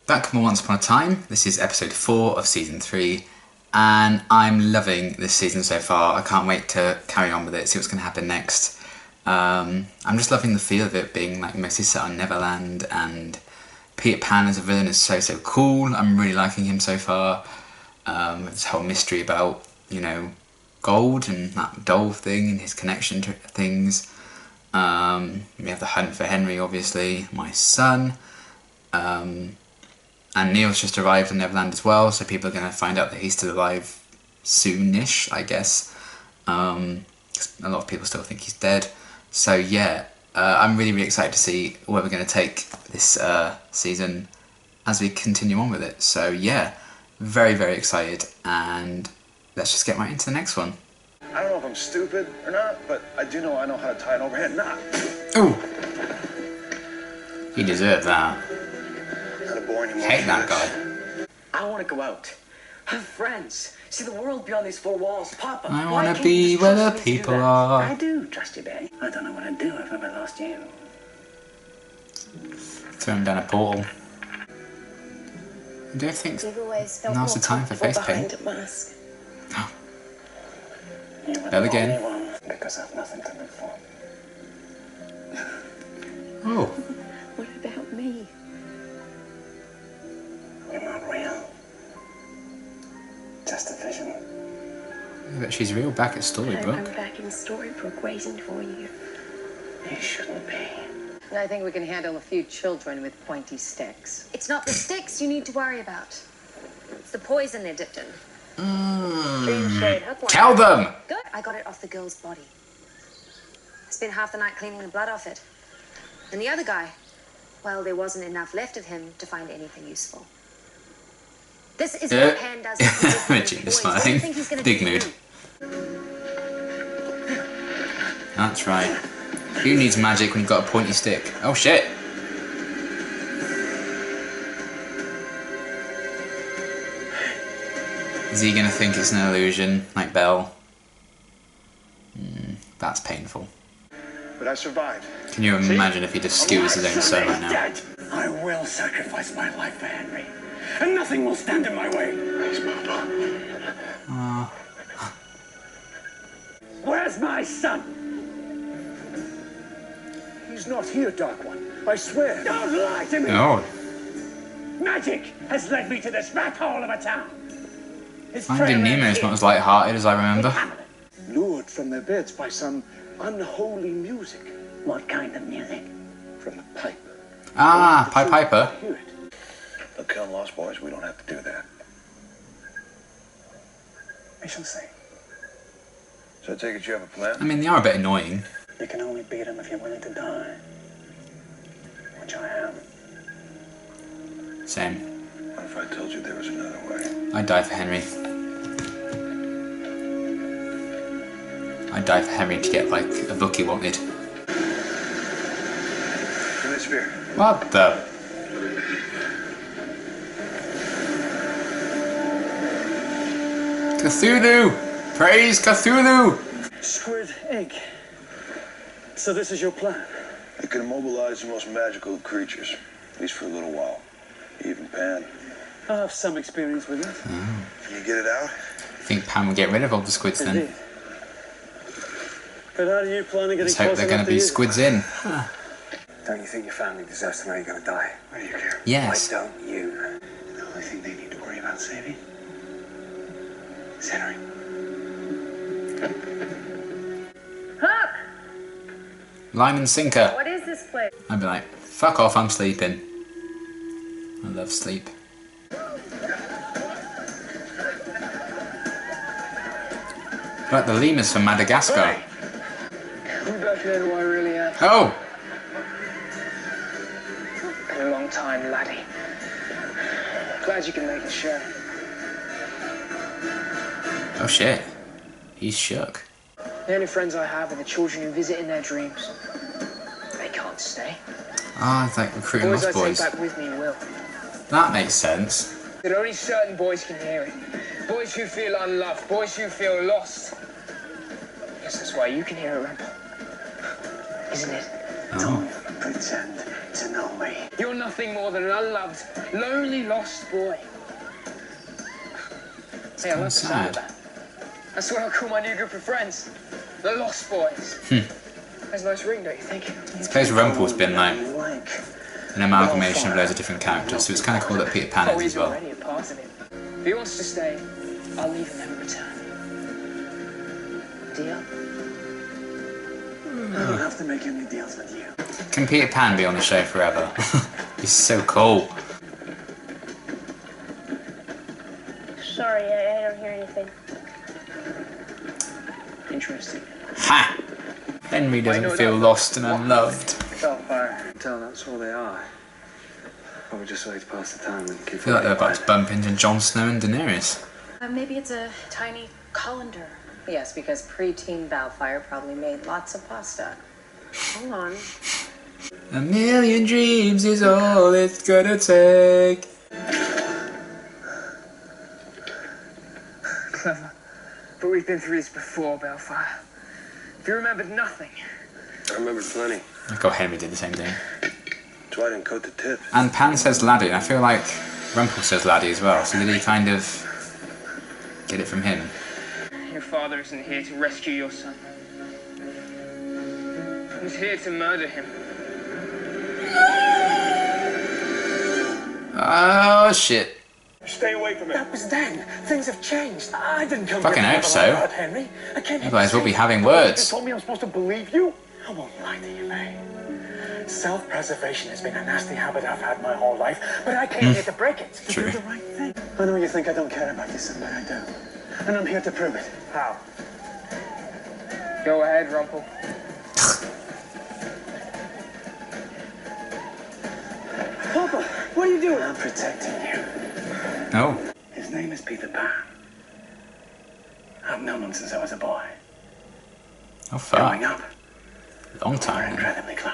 Back from Once Upon a Time. This is episode 4 of season 3, and I'm loving this season so far. I can't wait to carry on with it, see what's going to happen next. I'm just loving the feel of it being like mostly set on Neverland, and Peter Pan as a villain is so cool. I'm really liking him so far. This whole mystery about, you know, gold and that doll thing and his connection to things. We have the hunt for Henry, obviously, my son. And Neil's just arrived in Neverland as well, so people are going to find out that he's still alive soonish, I guess. A lot of people still think he's dead. So yeah, I'm really excited to see where we're going to take this season as we continue on with it. So yeah, very excited, and let's just get right into the next one. I don't know if I'm stupid or not, but I do know I know how to tie an overhead knot. Ooh! He deserved that. Hate that guy. I want to go out, have friends, see the world beyond these four walls. Papa, I want to be where the people are. I do trust you, Betty. I don't know what I'd do if I ever lost you. Throw him down a portal. I don't think now's the time for face paint. Bell again. Because I've nothing to live for. Oh. What about me? You're not real. Just a vision. But she's real back at Storybrooke. I'm back in Storybrooke waiting for you. You shouldn't be. I think we can handle a few children with pointy sticks. It's not the sticks you need to worry about. It's the poison they're dipped in. Tell them! Good. I got it off the girl's body. I spent half the night cleaning the blood off it. And the other guy, well, there wasn't enough left of him to find anything useful. This is what Pan does. Richard is smiling. Big mood. That's right. Who needs magic when you've got a pointy stick? Oh shit! Is he gonna think it's an illusion, like Belle? That's painful. But I survived. Can you imagine if he just skewers his own son right now? I will sacrifice my life for Henry, and nothing will stand in my way. Thanks, Papa. Where's my son? He's not here, Dark One. I swear. Don't lie to me! Oh. Magic has led me to this rat hole of a town. Finding Nemo is not as light-hearted as I remember. Lured from their beds by some unholy music. What kind of music? From the pipe. Ah, Pied Piper. Hear it. They'll kill Lost Boys. We don't have to do that. We shall see. So I take it you have a plan? I mean, they are a bit annoying. You can only beat him if you're willing to die. Which I am. Same. What if I told you there was another way? I'd die for Henry. I'd die for Henry to get, like, a book he wanted. Give me the spear. What the? Cthulhu! Praise Cthulhu! Squid egg. So this is your plan? It can immobilize the most magical of creatures, at least for a little while. Even Pan. I have some experience with it. Can you get it out? I think Pan will get rid of all the squids then. Indeed. But how do you plan on getting Let's hope close they're going enough to be you? squids in. Don't you think your family deserves to know you're going to die? Why do you care? Yes. Why don't you? The only thing they need to worry about saving is Henry. Hook! Line and sinker. What is this place? I'd be like, fuck off, I'm sleeping. I love sleep. Like the lemurs from Madagascar. I'm back here who I really am. Oh! Been a long time, laddie. Glad you can make it sure. Oh shit. He's shook. The only friends I have are the children who visit in their dreams. They can't stay. Ah, it's like recruiting Boys I lost take boys. back with me will. That makes sense. But only certain boys can hear it. Boys who feel unloved, boys who feel lost. Guess that's why you can hear it, Rambo. Isn't it? Oh. Don't pretend to know me. You're nothing more than an unloved, lonely, lost boy. Hey, I like the sound of sad. that. That's what I call my new group of friends. The Lost Boys. That's a nice ring, don't you think? I suppose Rumple's been like Like, an amalgamation of loads of different characters, so it's kind of cool that Peter Pan Oh, is he's as well. already a part of him. If he wants to stay, I'll leave and never return. Deal? I don't have to make any deals with you. Can Peter Pan be on the show forever? He's so cool. Sorry, I don't hear anything. Interesting. Ha! Henry doesn't feel lost and unloved. Bellfire. Tell that's all they are. Or we just like to pass the time and keep I feel like they're about to bump into Jon Snow and Daenerys. Maybe it's a tiny colander. Yes, because preteen Balfire probably made lots of pasta. Hold on. A million dreams is all it's gonna take. Clever. But we've been through this before, Balfire. If you remembered nothing, I remembered plenty. I thought Henry did the same thing. That's why I didn't coat the tip. And Pan says laddie, and I feel like Rumple says laddie as well, so did he kind of get it from him? your father isn't here to rescue your son. He's here to murder him. Oh shit. Stay away from it. That was then. Things have changed. I didn't come Fucking here to hope have a so. lot, Henry. I came here Otherwise to we'll be save having you. words. You told me I'm supposed to believe you? I won't lie to you, May. Self-preservation has been a nasty habit I've had my whole life, but I came here to break it. To True. do the right thing. I know you think I don't care about you, son, but I do. And I'm here to prove it. How? Go ahead, Rumple. Papa, what are you doing? I'm protecting you. Oh. His name is Peter Pan. I've known him since I was a boy. Oh Growing fuck. up, Long we're time. incredibly close.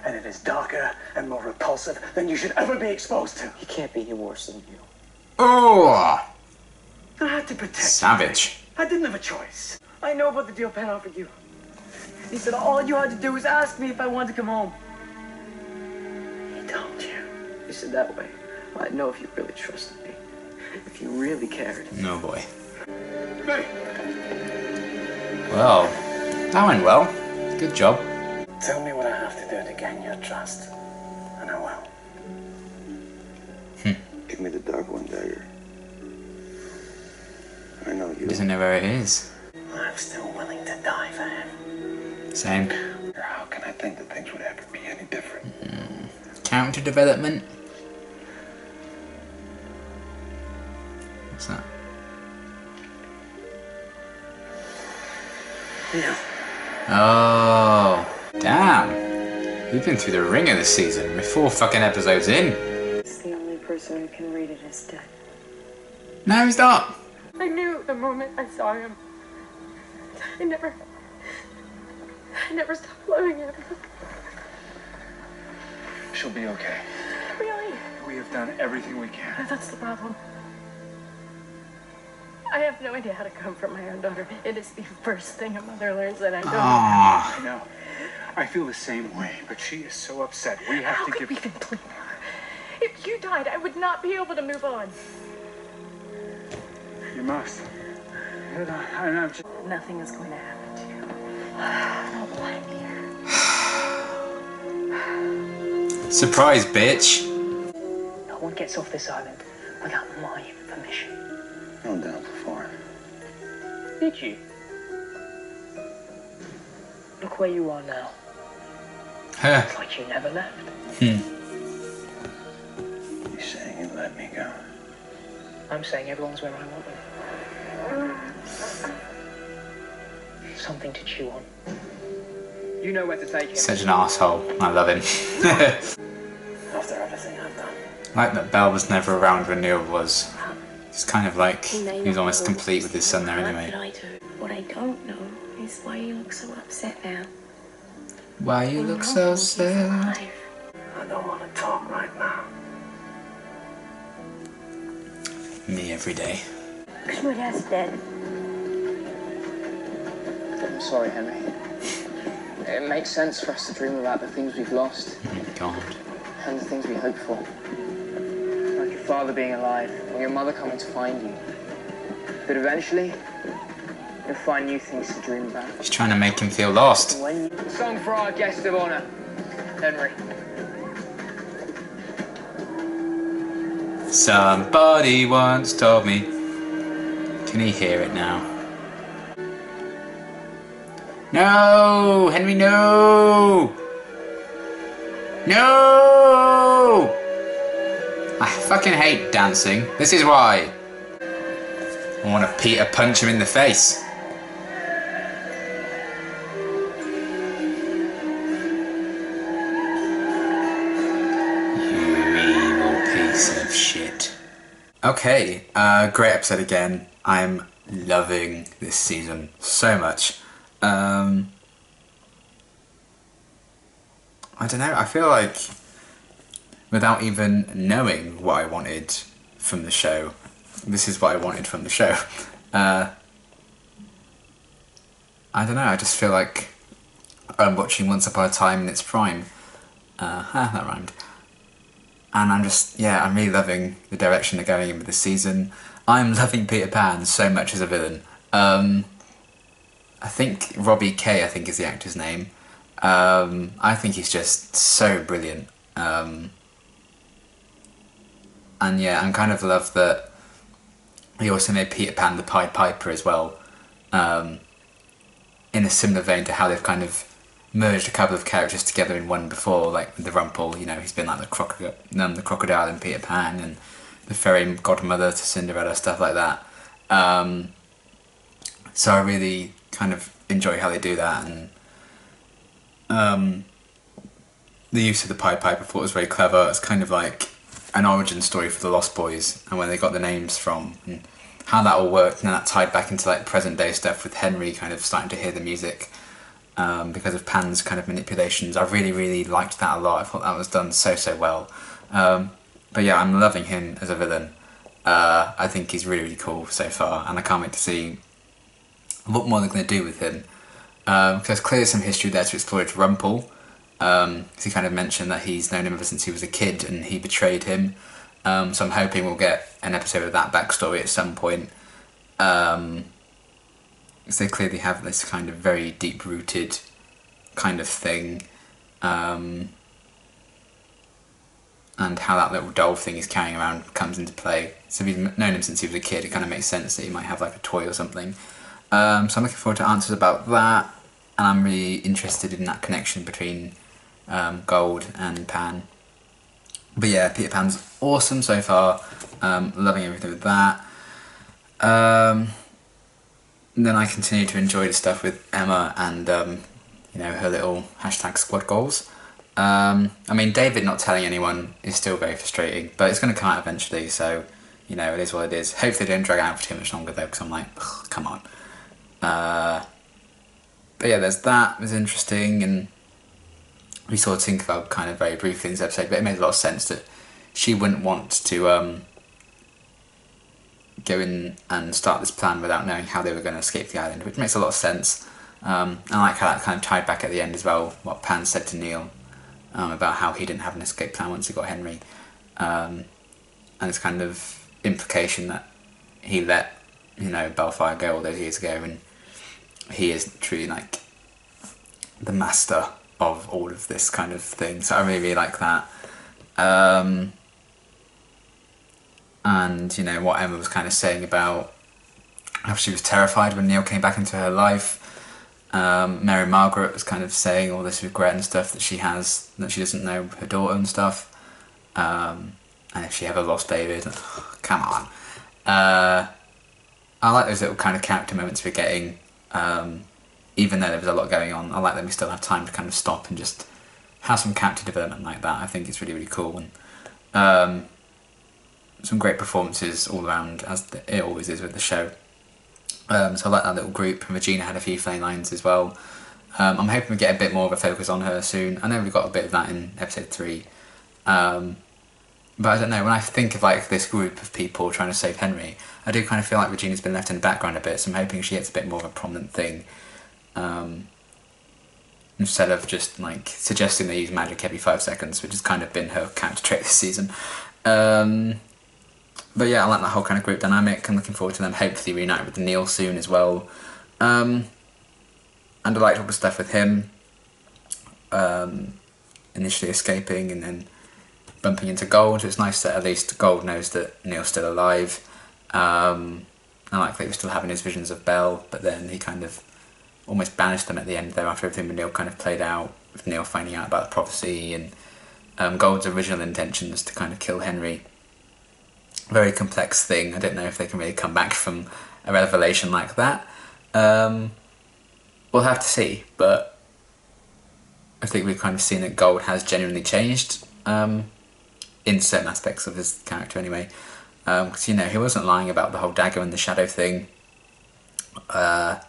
And it is darker and more repulsive than you should ever be exposed to. He can't be any worse than you. Oh. I had to protect Savage. you. I didn't have a choice. I know about the deal Pan offered you. He said all you had to do was ask me if I wanted to come home. He told you. He said that way I'd know if you really trusted me. If you really cared. No boy. Hey, Well, that went well. Good job. tell me what I have to do to gain your trust, and I will. Give me the Dark One dagger. I know He you. doesn't know where it is. I'm still willing to die for him. Same. Or how can I think that things would ever be any different? Character development. What's that? Yeah. Oh, damn. We've been through the ringer this season. We're 4 fucking episodes in. It's the only person who can read it as dead. No, he's not. I knew the moment I saw him. I never stopped loving him. She'll be okay. Really? We have done everything we can. That's the problem. I have no idea how to comfort my own daughter. It is the first thing a mother learns that I don't know. Aww. I know. I feel the same way, but she is so upset. We have How to could give... we complain her? If you died, I would not be able to move on. You must. I'm just... Nothing is going to happen to you. I don't blame you. Surprise, bitch. No one gets off this island without my permission. I'm down for foreign. Did you? Look where you are now. Huh. It's like you never left. You saying you let me go? I'm saying everyone's where I want them. Something to chew on. You know where to take him. Such an asshole. I love him. After everything I've done. Like that Belle was never around when Neil was. It's kind of like he's almost complete with his son there anyway. What I don't know is why you look so upset now. Why you look so sad? I don't want to talk right now. Me every day. My dad's dead. I'm sorry, Henry. It makes sense for us to dream about the things we've lost. God. And the things we hope for. Like your father being alive, or your mother coming to find you. But eventually, you'll find new things to dream about. She's trying to make him feel lost. Song for our guest of honor, Henry. Somebody once told me. Can he hear it now? No! Henry, no! No! I fucking hate dancing. This is why. I want to Peter punch him in the face. You evil piece of shit. Okay, great episode again. I'm loving this season so much. I don't know, I feel like without even knowing what I wanted from the show, this is what I wanted from the show. I don't know, I just feel like I'm watching Once Upon a Time in its prime. That rhymed. And I'm just, yeah, I'm really loving the direction they're going in with this season. I'm loving Peter Pan so much as a villain. I think Robbie Kay, I think is the actor's name. I think he's just so brilliant. And yeah, I kind of love that he also made Peter Pan the Pied Piper as well. In a similar vein to how they've kind of merged a couple of characters together in one before, like the Rumpel, you know, he's been like the crocodile in Peter Pan, and the fairy godmother to Cinderella, stuff like that. So I really kind of enjoy how they do that, and the use of the Pied Piper I thought was very clever. It's kind of like an origin story for the Lost Boys and where they got the names from and how that all worked, and that tied back into like present day stuff with Henry kind of starting to hear the music because of Pan's kind of manipulations. I really, really liked that a lot. I thought that was done so well. But yeah, I'm loving him as a villain. I think he's really, really cool so far, and I can't wait to see what more they're going to do with him. Because there's clearly some history there to explore with Rumpel. Because he kind of mentioned that he's known him ever since he was a kid and he betrayed him. So I'm hoping we'll get an episode of that backstory at some point. Because they clearly have this kind of very deep-rooted kind of thing. And how that little doll thing he's carrying around comes into play. So if you've known him since he was a kid, it kind of makes sense that he might have like a toy or something. So I'm looking forward to answers about that, and I'm really interested in that connection between Gold and Pan. But yeah, Peter Pan's awesome so far. Loving everything with that. Then I continue to enjoy the stuff with Emma and you know, her little #squad goals. I mean, David not telling anyone is still very frustrating, but it's going to come out eventually, so, you know, it is what it is. Hopefully they don't drag out for too much longer, though, because I'm like, ugh, come on. But yeah, there's that. It was interesting, and we saw Tinkerbell kind of very briefly in this episode, but it made a lot of sense that she wouldn't want to go in and start this plan without knowing how they were going to escape the island, which makes a lot of sense. I like how that kind of tied back at the end as well, what Pan said to Neil. About how he didn't have an escape plan once he got Henry, and it's kind of implication that he let, you know, Belfire go all those years ago, and he is truly like the master of all of this kind of thing. So I really, really like that. And you know what Emma was kind of saying about how she was terrified when Neil came back into her life. Mary Margaret was kind of saying all this regret and stuff that she has, that she doesn't know her daughter and stuff. And if she ever lost David, come on. I like those little kind of character moments we're getting, even though there was a lot going on. I like that we still have time to kind of stop and just have some character development like that. I think it's really, really cool. And some great performances all around, as it always is with the show. So I like that little group, and Regina had a few funny lines as well. I'm hoping we get a bit more of a focus on her soon. I know we got a bit of that in episode 3. But I don't know, when I think of like this group of people trying to save Henry, I do kind of feel like Regina's been left in the background a bit, so I'm hoping she gets a bit more of a prominent thing. instead of just like suggesting they use magic every 5 seconds, which has kind of been her character trait this season. But yeah, I like that whole kind of group dynamic. I'm looking forward to them hopefully reuniting with Neil soon as well. And I liked all the stuff with him. Initially escaping and then bumping into Gold. It's nice that at least Gold knows that Neil's still alive. I like that he was still having his visions of Belle, but then he kind of almost banished them at the end there after everything with Neil kind of played out, with Neil finding out about the prophecy and Gold's original intentions to kind of kill Henry. Very complex thing. I don't know if they can really come back from a revelation like that. We'll have to see, but I think we've kind of seen that Gold has genuinely changed in certain aspects of his character anyway. Because, you know, he wasn't lying about the whole dagger and the shadow thing. So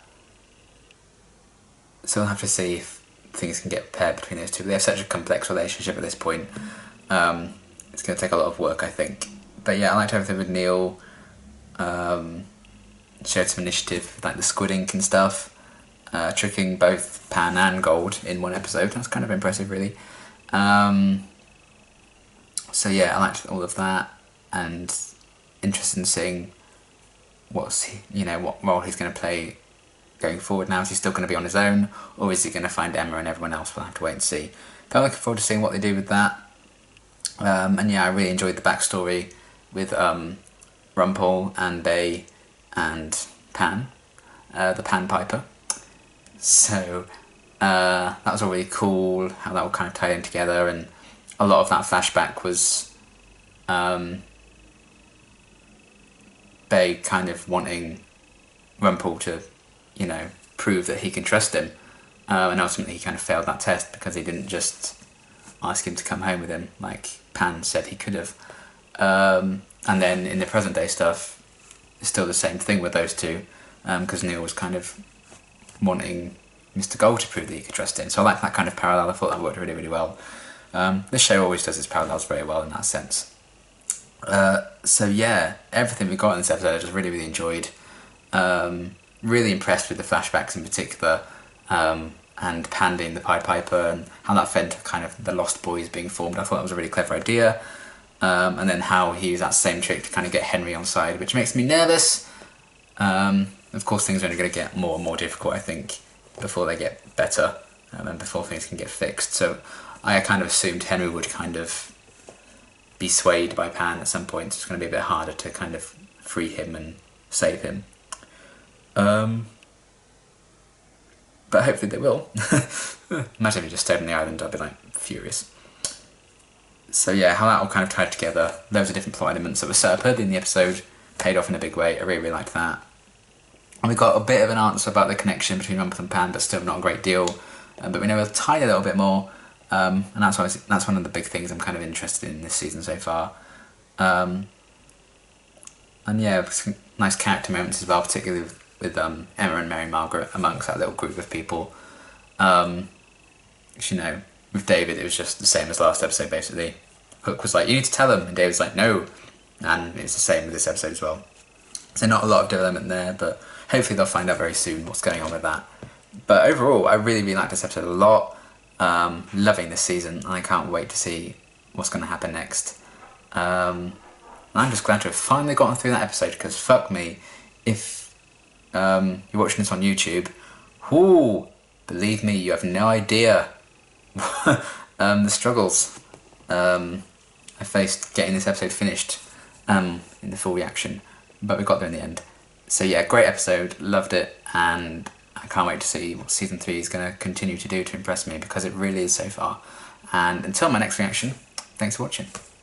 we'll have to see if things can get paired between those two. They have such a complex relationship at this point. It's going to take a lot of work, I think. But yeah, I liked everything with Neil. Showed some initiative, like the squid ink and stuff. Tricking both Pan and Gold in one episode. That's kind of impressive, really. So yeah, I liked all of that, and interested in seeing what role he's going to play going forward now. Is he still going to be on his own, or is he going to find Emma and everyone else? We'll have to wait and see. But I'm looking forward to seeing what they do with that. And yeah, I really enjoyed the backstory with Rumpel and Bay and Pan, the Pan Piper. So that was all really cool, how that all kind of tied in together, and a lot of that flashback was Bay kind of wanting Rumpel to, you know, prove that he can trust him, and ultimately he kind of failed that test because he didn't just ask him to come home with him like Pan said he could have. And then in the present day stuff, it's still the same thing with those two, because Neil was kind of wanting Mr. Gold to prove that he could trust him. So I like that kind of parallel. I thought that worked really, really well. This show always does its parallels very well in that sense. So yeah, everything we got in this episode I just really, really enjoyed. Really impressed with the flashbacks in particular, and Pan being the Pied Piper and how that fed to kind of the Lost Boys being formed. I thought that was a really clever idea. And then how he used that same trick to kind of get Henry on side, which makes me nervous. Of course, things are only going to get more and more difficult, I think, before they get better, and before things can get fixed. So I kind of assumed Henry would kind of be swayed by Pan at some point. It's going to be a bit harder to kind of free him and save him. But hopefully they will. Imagine if he just stayed on the island, I'd be like furious. So yeah, how that all kind of tied together, loads of different plot elements that were set up early in the episode, paid off in a big way. I really, really liked that. And we got a bit of an answer about the connection between Rumpel and Pan, but still not a great deal. But we know a tiny little bit more, and that's one of the big things I'm kind of interested in this season so far. And yeah, some nice character moments as well, particularly with Emma and Mary Margaret amongst that little group of people. You know, with David it was just the same as last episode basically. Hook was like, you need to tell him, and David's like, no. And it's the same with this episode as well. So not a lot of development there, but hopefully they'll find out very soon what's going on with that. But overall, I really, really liked this episode a lot. Loving this season, and I can't wait to see what's going to happen next. I'm just glad to have finally gotten through that episode, because fuck me, if you're watching this on YouTube, believe me, you have no idea the struggles I faced getting this episode finished in the full reaction, but we got there in the end. So yeah, great episode, loved it, and I can't wait to see what season 3 is going to continue to do to impress me, because it really is so far. And until my next reaction, thanks for watching.